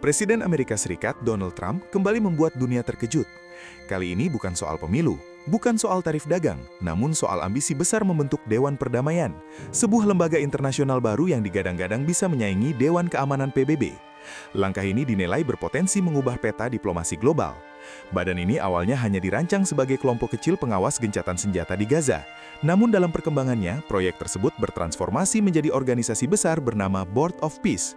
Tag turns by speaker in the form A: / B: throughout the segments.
A: Presiden Amerika Serikat Donald Trump kembali membuat dunia terkejut. Kali ini bukan soal pemilu, bukan soal tarif dagang, namun soal ambisi besar membentuk Dewan Perdamaian, sebuah lembaga internasional baru yang digadang-gadang bisa menyaingi Dewan Keamanan PBB. Langkah ini dinilai berpotensi mengubah peta diplomasi global. Badan ini awalnya hanya dirancang sebagai kelompok kecil pengawas gencatan senjata di Gaza. Namun dalam perkembangannya, proyek tersebut bertransformasi menjadi organisasi besar bernama Board of Peace.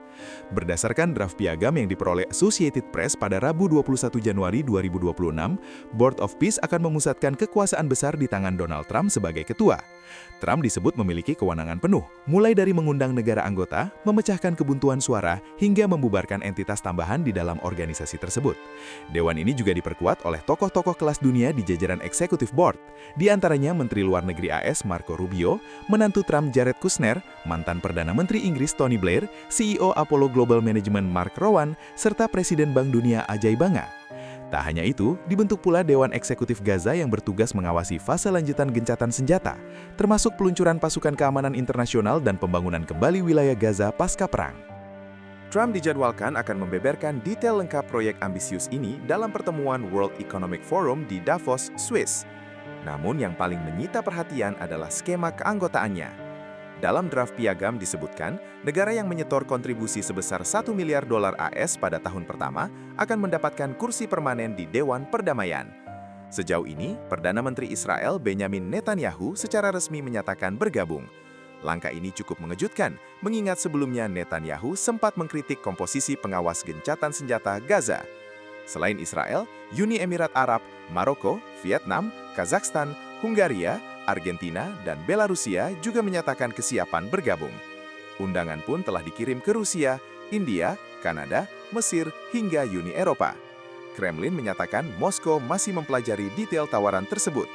A: Berdasarkan draft piagam yang diperoleh Associated Press pada Rabu 21 Januari 2026, Board of Peace akan memusatkan kekuasaan besar di tangan Donald Trump sebagai ketua. Trump disebut memiliki kewenangan penuh, mulai dari mengundang negara anggota, memecahkan kebuntuan suara, hingga membubarkan entitas tambahan di dalam organisasi tersebut. Dewan ini juga diperkuat oleh tokoh-tokoh kelas dunia di jajaran Executive Board, di antaranya Menteri Luar Negeri AS Marco Rubio, menantu Trump Jared Kushner, mantan Perdana Menteri Inggris Tony Blair, CEO Apollo Global Management Mark Rowan, serta Presiden Bank Dunia Ajay Banga. Tak hanya itu, dibentuk pula Dewan Eksekutif Gaza yang bertugas mengawasi fase lanjutan gencatan senjata, termasuk peluncuran pasukan keamanan internasional dan pembangunan kembali wilayah Gaza pasca perang. Trump dijadwalkan akan membeberkan detail lengkap proyek ambisius ini dalam pertemuan World Economic Forum di Davos, Swiss. Namun yang paling menyita perhatian adalah skema keanggotaannya. Dalam draft piagam disebutkan, negara yang menyetor kontribusi sebesar $1 miliar AS pada tahun pertama akan mendapatkan kursi permanen di Dewan Perdamaian. Sejauh ini, Perdana Menteri Israel Benjamin Netanyahu secara resmi menyatakan bergabung. Langkah ini cukup mengejutkan, mengingat sebelumnya Netanyahu sempat mengkritik komposisi pengawas gencatan senjata Gaza. Selain Israel, Uni Emirat Arab, Maroko, Vietnam, Kazakhstan, Hungaria, Argentina, dan Belarusia juga menyatakan kesiapan bergabung. Undangan pun telah dikirim ke Rusia, India, Kanada, Mesir, hingga Uni Eropa. Kremlin menyatakan Moskow masih mempelajari detail tawaran tersebut.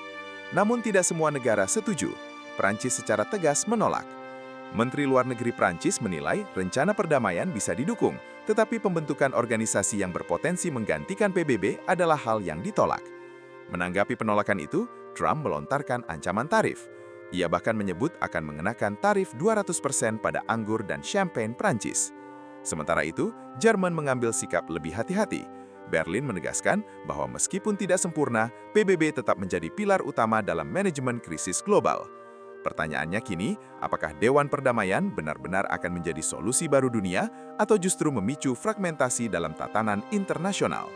A: Namun tidak semua negara setuju. Prancis secara tegas menolak. Menteri Luar Negeri Prancis menilai rencana perdamaian bisa didukung, tetapi pembentukan organisasi yang berpotensi menggantikan PBB adalah hal yang ditolak. Menanggapi penolakan itu, Trump melontarkan ancaman tarif. Ia bahkan menyebut akan mengenakan tarif 200% pada anggur dan champagne Prancis. Sementara itu, Jerman mengambil sikap lebih hati-hati. Berlin menegaskan bahwa meskipun tidak sempurna, PBB tetap menjadi pilar utama dalam manajemen krisis global. Pertanyaannya kini, apakah Dewan Perdamaian benar-benar akan menjadi solusi baru dunia atau justru memicu fragmentasi dalam tatanan internasional?